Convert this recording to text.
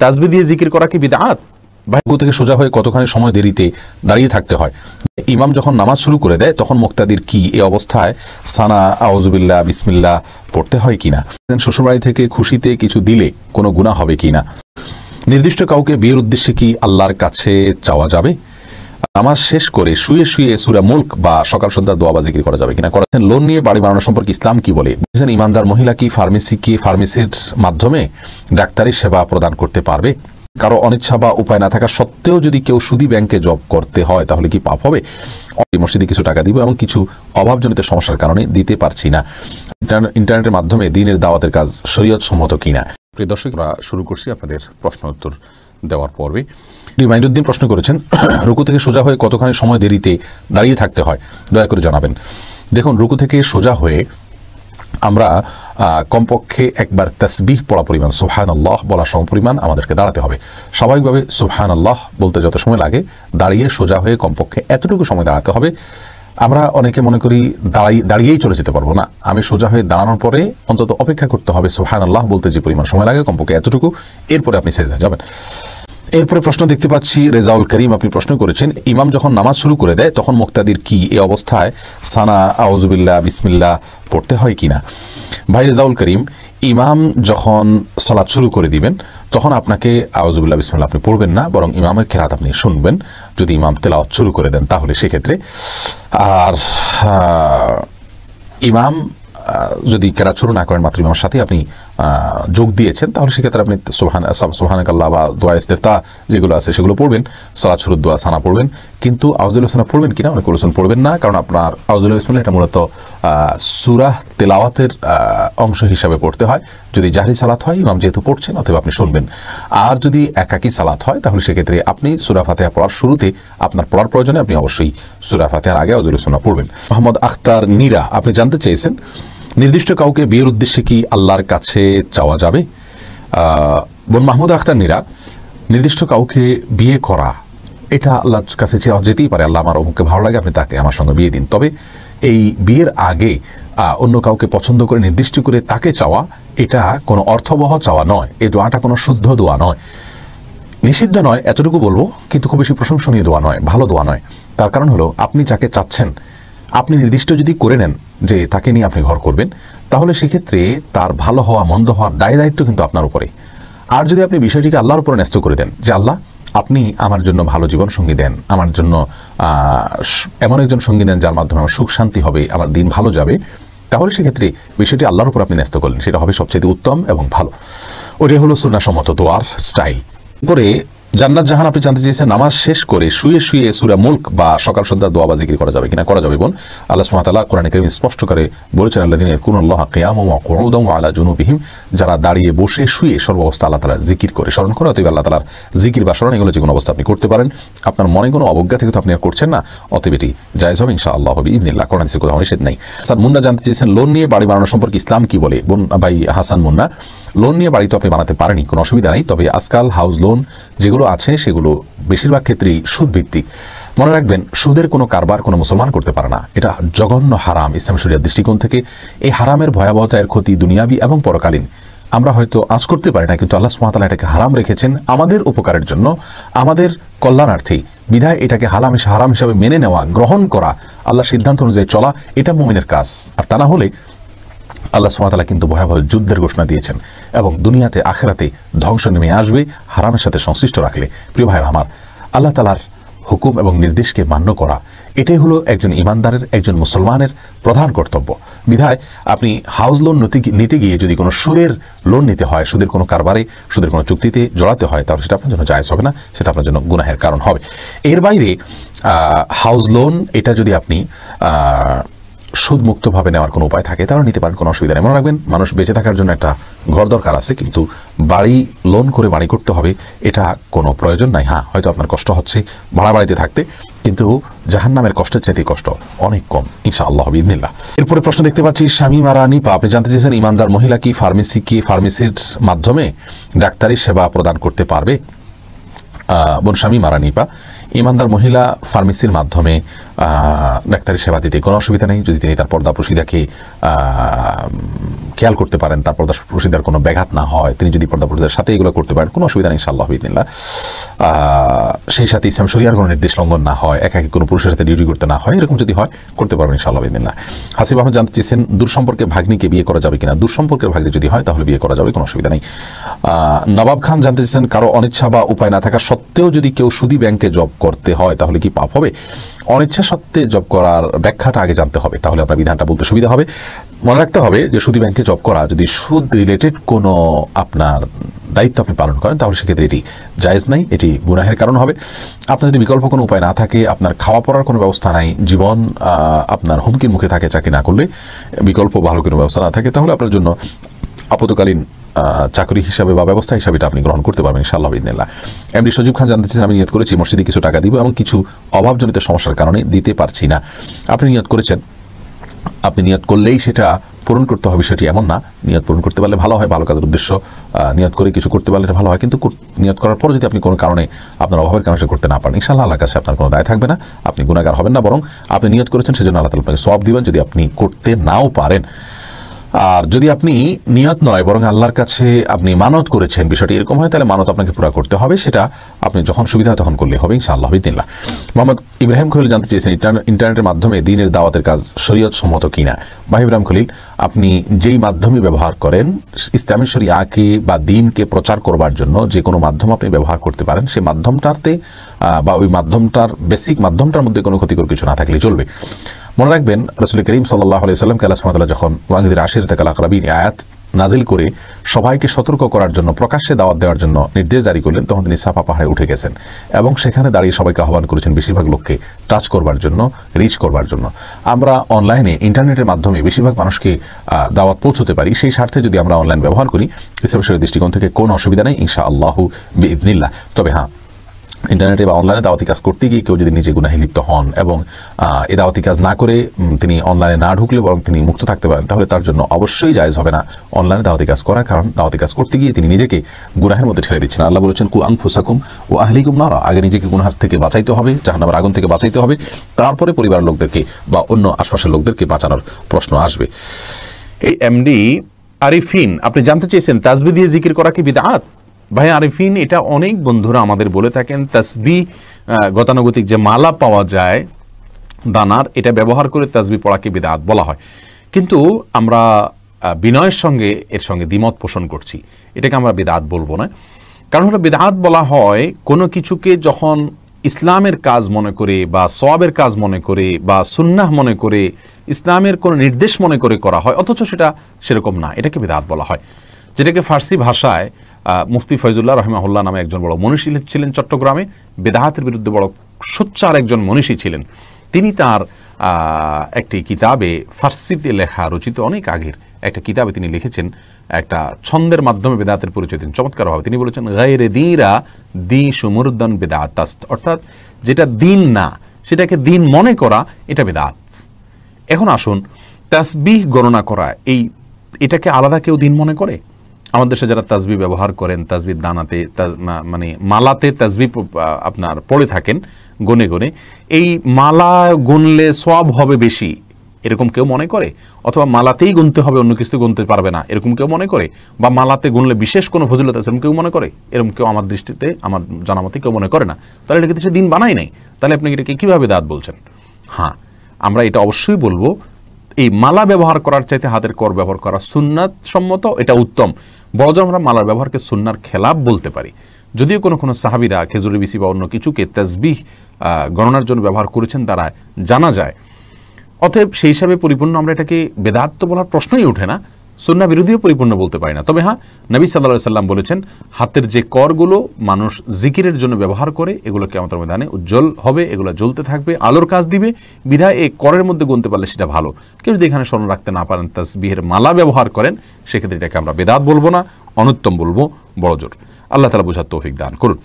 তাসবিহ দিয়ে জিকির করা কি বিদআত? রুকু থেকে সোজা হয়ে কতখানি সময় দেরিতে দাঁড়িয়ে থাকতে হয়? ইমাম যখন নামাজ শুরু করে দেয় তখন মুক্তাদির কি এই অবস্থায় সানা, আউযুবিল্লাহ, বিসমিল্লাহ পড়তে হয় কিনা? শ্বশুরবাড়ি থেকে খুশিতে কিছু দিলে কোনো গুনাহ হবে কিনা? নির্দিষ্ট কাউকে বিয়ের উদ্দেশ্যে কি আল্লাহর কাছে চাওয়া যাবে? নামাজ শেষ করে শুয়ে শুয়ে সূরা মুলক বা সকাল সন্ধ্যার দোয়া বা জিকির করা যাবে কিনা? করেছেন লোন নিয়ে বাড়ি বানানো সম্পর্কে ইসলাম কি বলে? বলেছেন ইমানদার মহিলা কি ফার্মেসির মাধ্যমে ডাক্তারি সেবা প্রদান করতে পারবে? কারো অনিচ্ছা বা উপায় না থাকা সত্ত্বেও যদি কেউ সুদী ব্যাংকে জব করতে হয় তাহলে কি পাপ হবে? মসজিদে কিছু টাকা দিব এবং কিছু অভাবজনিত সমস্যার কারণে দিতে পারছি না। ইন্টারনেটের মাধ্যমে দ্বীনের দাওয়াতের কাজ শরীয়ত সম্মত কিনা? প্রিয় দর্শক, আমরা শুরু করছি আপনাদের প্রশ্ন উত্তর দেওয়ার পর্বে। মাইনুদ্দিন প্রশ্ন করেছেন, রুকু থেকে সোজা হয়ে কতখানি সময় দেরিতে দাঁড়িয়ে থাকতে হয় দয়া করে জানাবেন। দেখুন, রুকু থেকে সোজা হয়ে আমরা কমপক্ষে একবার তাসবিহ পড়া পরিমাণ সুবহানাল্লাহ বলা সমপরিমাণ আমাদেরকে দাঁড়াতে হবে। স্বাভাবিকভাবে সুবহানাল্লাহ বলতে যত সময় লাগে দাঁড়িয়ে সোজা হয়ে কমপক্ষে এতটুকু সময় দাঁড়াতে হবে। আমরা অনেকে মনে করি দাঁড়িয়েই চলে যেতে পারবো না, আমি সোজা হয়ে দাঁড়ানোর পরে অন্তত অপেক্ষা করতে হবে সুবহানাল্লাহ বলতে যে পরিমাণ সময় লাগে কমপক্ষে এতটুকু, এরপরে আপনি সেজদা যাবেন। এরপরে প্রশ্ন দেখতে পাচ্ছি রেজাউল করিম, আপনি প্রশ্ন করেছেন ইমাম যখন নামাজ শুরু করে দেয় তখন মুক্তাদির কি এই অবস্থায় সানা, আউযুবিল্লাহ, বিসমিল্লাহ পড়তে হয় কিনা? ভাই রেজাউল করিম, ইমাম যখন সালাত শুরু করে দিবেন তখন আপনাকে আউযুবিল্লাহ, বিসমিল্লাহ আপনি পড়বেন না, বরং ইমামের কেরাত আপনি শুনবেন যদি ইমাম তেলাওয়াত শুরু করে দেন তাহলে সেক্ষেত্রে। আর ইমাম যদি কেরাত শুরু না করেন, মাত্র ইমামের সাথে আপনি যোগ দিয়েছেন, তাহলে সেক্ষেত্রে আপনি সুবহানাকাল্লাহ বা দোয়া ইস্তিফতাহ যেগুলো আছে সেগুলো পড়বেন, সালাত শুরুর দোয়া সানা পড়বেন। কিন্তু আউযুবিল্লাহ বিসমিল্লাহ পড়বেন কিনা অনেক বলেছেন পড়বেন না, কারণ আপনার আউযুবিল্লাহ বিসমিল্লাহ এটা মূলত সূরা তেলাওয়াতের অংশ হিসাবে পড়তে হয়। যদি জাহরি সালাত হয় ইমাম যেহেতু পড়ছেন অথবা আপনি শুনবেন, আর যদি একাকী সালাত হয় তাহলে সেক্ষেত্রে আপনি সূরা ফাতিহা পড়ার শুরুতে আপনার পড়ার প্রয়োজনে আপনি অবশ্যই সূরা ফাতিহার আগে আউযুবিল্লাহ বিসমিল্লাহ পড়বেন। মোহাম্মদ আখতার নীরা, আপনি জানতে চেয়েছেন নির্দিষ্ট কাউকে বিয়ের উদ্দেশ্যে কি আল্লাহর কাছে চাওয়া যাবে? বোন মাহমুদ আখতার নীরা, নির্দিষ্ট কাউকে বিয়ে করা এটা আল্লাহর কাছে চাওয়া যেতেই পারে। আল্লাহ আমার অমুককে ভালো লাগে, আপনি তাকে আমার সঙ্গে বিয়ে দিন। তবে এই বিয়ের আগে অন্য কাউকে পছন্দ করে নির্দিষ্ট করে তাকে চাওয়া এটা কোনো অর্থবহ চাওয়া নয়, এই দোয়াটা কোনো শুদ্ধ দোয়া নয়, নিষিদ্ধ নয় এতটুকু বলবো, কিন্তু খুব বেশি প্রশংসনীয় দোয়া নয়, ভালো দোয়া নয়। তার কারণ হলো আপনি যাকে চাচ্ছেন আপনি নির্দিষ্ট যদি করে নেন যে তাকে নিয়ে আপনি ঘর করবেন, তাহলে সেক্ষেত্রে তার ভালো হওয়া মন্দ হওয়ার দায় দায়িত্ব কিন্তু আপনার উপরে। আর যদি আপনি বিষয়টিকে আল্লাহর উপরে ন্যস্ত করে দেন যে আল্লাহ আপনি আমার জন্য ভালো জীবন সঙ্গী দেন, আমার জন্য এমন একজন সঙ্গী দেন যার মাধ্যমে আমার সুখ শান্তি হবে, আমার দিন ভালো যাবে, তাহলে সেক্ষেত্রে বিষয়টি আল্লাহর উপর আপনি ন্যস্ত করলেন, সেটা হবে সবচেয়ে উত্তম এবং ভালো। ওটাই হলো সুন্নাহসম্মত দোয়ার স্টাইল। পরে জান্নাত জাহান, আপনি জানতে চেয়েছেন নামাজ শেষ করে শুয়ে শুয়ে সূরা মুলক বা সকাল সন্ধ্যার দোয়া বা জিকির করা যাবে কিনা? করা যাবে বোন। আল্লাহ সুবহানাহু ওয়া তাআলা কোরআনে কারীমে স্পষ্ট করে বলেছেন আল্লাযীনা ইয়াযকুরুনাল্লাহা কিয়ামান ওয়া কুউদান ওয়া আলা জুনুবিহিম, যারা দাঁড়িয়ে বসে শুয়ে সর্বাবস্থা আল্লাহ তাআলার জিকির করে স্মরণ করে। অতএব আল্লাহ তাআলার জিকির বা স্মরণ এগুলো যে কোনো অবস্থা আপনি করতে পারেন। আপনার মনে কোনো অবজ্ঞা থেকে তো আপনি আর করছেন না, অতএব এটি জায়েজ হবে ইনশাআল্লাহ হবে ইবনিল্লাহ, কোরআন থেকে কোথাও নিষেধ নেই। হাসান মুন্না জানতে চেয়েছেন লোন নিয়ে বাড়ি বানানো সম্পর্কে ইসলাম কি বলে? বোন ভাই হাসান মুন্না, লোন নিয়ে বাড়ি তো আপনি বানাতে পারেনি, কোনো অসুবিধা নেই। তবে আজকাল হাউস লোন যেগুলো আছে সেগুলো বেশিরভাগ ক্ষেত্রেই সুদ ভিত্তিক। মনে রাখবেন, সুদের কোনো কারবার কোনো মুসলমান করতে পারে না, এটা জঘন্য হারাম। ইসলাম শরিয়ার দৃষ্টিকোণ থেকে এই হারামের ভয়াবহতা, এর ক্ষতি দুনিয়াবি এবং পরকালীন আমরা হয়তো আঁচ করতে পারি না, কিন্তু আল্লাহ সুবহানাহু ওয়া তাআলা এটাকে হারাম রেখেছেন আমাদের উপকারের জন্য, আমাদের কল্যাণার্থে। বিধায় এটাকে হারাম হিসাবে মেনে নেওয়া, গ্রহণ করা, আল্লাহর সিদ্ধান্ত অনুযায়ী চলা, এটা মুমিনের কাজ। আর তা না হলে আল্লাহ সুবহানাহু ওয়া তাআলা কিন্তু ভয়াবহ যুদ্ধের ঘোষণা দিয়েছেন এবং দুনিয়াতে আখিরাতে ধ্বংস নেমে আসবে হারামের সাথে সংশ্লিষ্ট রাখলে। প্রিয় ভাইরা আমার, আল্লাহ তাআলার হুকুম এবং নির্দেশকে মান্য করা এটাই হলো একজন ইমানদারের, একজন মুসলমানের প্রধান কর্তব্য। বিধায় আপনি হাউস লোন নিতে গিয়ে যদি কোনো সুদের লোন নিতে হয়, সুদের কোনো কারবারে, সুদের কোনো চুক্তিতে জড়াতে হয়, তাহলে সেটা আপনার জন্য জায়েজ হবে না, সেটা আপনার জন্য গুনাহের কারণ হবে। এর বাইরে হাউস লোন এটা যদি আপনি সুদমুক্তভাবে নেওয়ার কোনো উপায় থাকে তাহলে নিতে পারেন, কোনো অসুবিধা নেই। মনে রাখবেন, মানুষ বেঁচে থাকার জন্য একটা ঘর দরকার আছে, কিন্তু বাড়ি লোন করে বাড়ি করতে হবে এটা কোনো প্রয়োজন নাই। হ্যাঁ, হয়তো আপনার কষ্ট হচ্ছে ভাড়া বাড়িতে থাকতে, কিন্তু জাহান্নামের কষ্টের চাইতে কষ্ট অনেক কম ইনশাআল্লাহ বিইذনিল্লাহ। এরপরে প্রশ্ন দেখতে পাচ্ছি শামীমা রানী পা, আপনি জানতে চেয়েছেন ইমানদার মহিলা কি ফার্মেসির মাধ্যমে ডাক্তারি সেবা প্রদান করতে পারবে? বোন শামীমা রানী পা, ইমানদার মহিলা ফার্মেসির মাধ্যমে ডাক্তারি সেবা দিতে কোনো অসুবিধা নেই, যদি তিনি তার পর্দা প্রশিদাকে খেয়াল করতে পারেন, তার পর্দা প্রসিদ্ধার কোনো ব্যাঘাত না হয়, তিনি যদি পর্দা প্রসিদ্ধার সাথে এগুলো করতে পারেন, কোনো অসুবিধা নেই ইনশাআল্লাহ বিইذনিল্লাহ। সেই সাথে ইসলাম শরিয়ার কোনো নির্দেশ লঙ্ঘন না হয়, একাকি কোনো পুরুষের সাথে ডিউটি করতে না হয়, এরকম যদি হয় করতে পারবেন ইনশাআল্লাহ বিইذনিল্লাহ। হাসিব আহমেদ জানতে চেয়েছেন দূরসম্পর্কে ভাগ্নিকে বিয়ে করা যাবে কিনা। দূরসম্পর্কের ভাগ্নি যদি হয় তাহলে বিয়ে করা যাবে, কোনো অসুবিধা নেই। নবাব খান জানতে চেয়েছেন কারো অনিচ্ছা বা উপায় না থাকা সত্ত্বেও যদি কেউ সুদী ব্যাংকে জব করতে হয় তাহলে কি পাপ হবে? অনিচ্ছা সত্ত্বে জব করার ব্যাখ্যাটা আগে জানতে হবে, তাহলে আপনার বিধানটা বলতে সুবিধা হবে। মনে রাখতে হবে যে সুদী ব্যাংকে জব করা যদি সুদ রিলেটেড কোনো আপনার দায়িত্ব আপনি পালন করেন তাহলে সেক্ষেত্রে এটি জায়েজ নাই, এটি গুনাহের কারণ হবে। আপনার যদি বিকল্প কোনো উপায় না থাকে, আপনার খাওয়া পড়ার কোনো ব্যবস্থা নাই, জীবন আপনার হুমকির মুখে থাকে চাকরি না করলে, বিকল্প ভালো কোনো ব্যবস্থা না থাকে, তাহলে আপনার জন্য আপতকালীন চাকরি হিসাবে বা ব্যবস্থা হিসাবে এটা আপনি গ্রহণ করতে পারবেন ইনশাআল্লাহ বিইذনিল্লাহ। এমডি সজীব খান জানতে চাচ্ছেন আমি নিয়ত করেছি মসজিদে কিছু টাকা দিব এবং কিছু অভাবজনিত সমস্যার কারণে দিতে পারছি না। আপনি নিয়ত করেছেন, আপনি নিয়ত করলেই সেটা পূরণ করতে হবে সেটি এমন না। নিয়ত পূরণ করতে পারলে ভালো হয়, ভালো কাজের উদ্দেশ্য নিয়ত করে কিছু করতে পারলে ভালো হয়, কিন্তু নিয়ত করার পর যদি আপনি কোনো কারণে আপনার অভাবের কারণে করতে না পারেন ইনশাআল্লাহ আল্লাহর কাছে আপনার কোনো দায় থাকবে না, আপনি গুনাহগার হবেন না, বরং আপনি নিয়ত করেছেন সেজন্য আল্লাহ তাআলা আপনাকে সওয়াব দিবেন যদি আপনি করতে নাও পারেন। আর যদি আপনি নিয়ত নয় বরং আল্লাহর কাছে আপনি মানত করেছেন, বিষয়টি এরকম হয় তাহলে মানত আপনাকে পুরো করতে হবে, সেটা আপনি যখন সুবিধা হয় তখন করলে হবে ইনশাআল্লাহ বিইذনিল্লাহ। মোহাম্মদ ইব্রাহিম খলিল জানতে চেয়েছেন ইন্টারনেটের মাধ্যমে দ্বীনের দাওয়াতের কাজ শরীয়ত সম্মত কিনা। ভাই ইব্রাহিম খলিল, আপনি যেই মাধ্যমে ব্যবহার করেন ইসলামী শরিয়াকে বা দ্বীনকে প্রচার করবার জন্য যে কোনো মাধ্যম আপনি ব্যবহার করতে পারেন, সেই মাধ্যমটাতে বা ওই মাধ্যমটার বেসিক মাধ্যমটার মধ্যে কোনো ক্ষতিকর কিছু না থাকলে চলবে। মনে রাখবেন রাসূল করিম সাল্লাল্লাহু আলাইহি ওয়াসাল্লামকে আল্লাহ সুবহানাহু ওয়া তাআলা যখন ওয়ানযির আশিরাতাকাল আকরাবিন আয়াত নাজিল করে সবাইকে সতর্ক করার জন্য, প্রকাশ্যে দাওয়াত দেওয়ার জন্য নির্দেশ জারি করলেন, তখন তিনি সাফা পাহাড়ে উঠে গেছেন এবং সেখানে দাঁড়িয়ে সবাইকে আহ্বান করেছেন বেশিরভাগ লোককে টাচ করবার জন্য, রিচ করবার জন্য। আমরা অনলাইনে ইন্টারনেটের মাধ্যমে বেশিরভাগ মানুষকে দাওয়াত পৌঁছতে পারি, সেই স্বার্থে যদি আমরা অনলাইন ব্যবহার করি ইসলামের দৃষ্টিকোণ থেকে কোনো অসুবিধা নেই ইনশাআল্লাহু বিইذনিল্লাহ। তবে হ্যাঁ, ইন্টারনেটে বা অনলাইনে দাওয়াতি কাজ করতে গিয়ে কেউ যদি নিজে গুনাহে লিপ্ত হন এবং এই দাওয়াতি কাজ না করে তিনি অনলাইনে না ঢুকলে বরং তিনি মুক্ত থাকতে পারেন, তাহলে তার জন্য অবশ্যই জায়েজ হবে না অনলাইনে দাওয়াতি কাজ করা, কারণ দাওয়াতি কাজ করতে গিয়ে তিনি নিজেকে গুনাহের মধ্যে ঠেলে দিচ্ছেন। আল্লাহ বলেছেন কু আনফুসাকুম ও আহলিকুম নারা, আগে নিজেকে গুনাহ থেকে বাঁচাইতে হবে, জাহান্নামের আগুন থেকে বাঁচাইতে হবে, তারপরে পরিবারের লোকদেরকে বা অন্য আশপাশের লোকদেরকে বাঁচানোর প্রশ্ন আসবে। এই এমডি আরিফিন আপনি জানতে চেয়েছেন তাসবিহ দিয়ে জিকির করা কি বিদআত? ভাই আরিফিন, এটা অনেক বন্ধুরা আমাদের বলে থাকেন, তাসবিহ গতানুগতিক যে মালা পাওয়া যায় দানার, এটা ব্যবহার করে তাসবিহ পড়াকে বিদআত বলা হয়, কিন্তু আমরা বিনয়ের সঙ্গে এর সঙ্গে দ্বিমত পোষণ করছি। এটাকে আমরা বিদআত বলবো না, কারণ হলো বিদআত বলা হয় কোনো কিছুকে যখন ইসলামের কাজ মনে করে বা সওয়াবের কাজ মনে করে বা সুন্নাহ মনে করে, ইসলামের কোনো নির্দেশ মনে করে করা হয়, অথচ সেটা সেরকম না, এটাকে বিদআত বলা হয়। যেটাকে ফার্সি ভাষায় মুফতি ফয়জুল্লাহ রহমাহুল্লাহ নামে একজন বড় মনীষী ছিলেন চট্টগ্রামে, বেদাহাতের বিরুদ্ধে বড় সোচ্চার একজন মনীষী ছিলেন। তিনি তার একটি কিতাবে, ফার্সিতে লেখা রচিত অনেক আগের একটা কিতাবে তিনি লিখেছেন, একটা ছন্দের মাধ্যমে বেদাতের পরিচয় দিন চমৎকারভাবে। তিনি বলেছেন গায়রে দীরা দি সুমুরদান বেদাত, অর্থাৎ যেটা দিন না সেটাকে দিন মনে করা, এটা বেদাত। এখন আসুন, তাসবিহ গণনা করা, এটাকে আলাদা কেউ দিন মনে করে? আমাদের দেশে যারা তাসবিহ ব্যবহার করেন, তাসবিহ দানাতে মানে মালাতে তাসবিহ আপনার পড়ে থাকেন গনে গনে, এই মালা গুনলে সওয়াব হবে বেশি, এরকম কেউ মনে করে? অথবা মালাতেই গুনতে হবে, অন্য কিছু গুনতে পারবে না, এরকম কেউ মনে করে? বা মালাতে গুনলে বিশেষ কোনো ফজিলত আছে, এরকম কেউ মনে করে? এরকম কেউ আমার দৃষ্টিতে, আমার জানামতে কেউ মনে করে না। তাহলে এটাকে সে দিন বানাই নাই, তাহলে আপনি এটাকে কীভাবে দাঁত বলছেন? হ্যাঁ, আমরা এটা অবশ্যই বলবো, এই মালা ব্যবহার করার চাইতে হাতের কর ব্যবহার করা সুন্নাত সম্মত, এটা উত্তম। বড় আমরা মালার ব্যবহারকে সুন্নার খেলাফ বলতে পারি, যদিও কোনো কোনো সাহাবীরা খেজুরের বিচি বা অন্য কিছুকে তাসবিহ গণনার জন্য ব্যবহার করেছেন তারা জানা যায়। অতএব সেই হিসাবে পরিপূর্ণ আমরা এটাকে বেদাত তো বলার প্রশ্নই ওঠে না, সুন্নাহ বিরোধীও পরিপূর্ণ বলতে পারি না। তবে হ্যাঁ, নবী সাল্লাল্লাহু আলাইহি সাল্লাম বলেছেন হাতের যে করগুলো মানুষ জিকিরের জন্য ব্যবহার করে এগুলো কিয়ামতের ময়দানে উজ্জ্বল হবে, এগুলো জ্বলতে থাকবে, আলোর কাজ দিবে, বিধায় এই করের মধ্যে গুনতে পারলে সেটা ভালো। কেউ যদি এখানে স্মরণ রাখতে না পারেন, তাসবিহের মালা ব্যবহার করেন, সেক্ষেত্রে এটাকে আমরা বেদাত বলবো না, অনুত্তম বলবো বড় জোর। আল্লাহ তাআলা বোঝার তৌফিক দান করুন।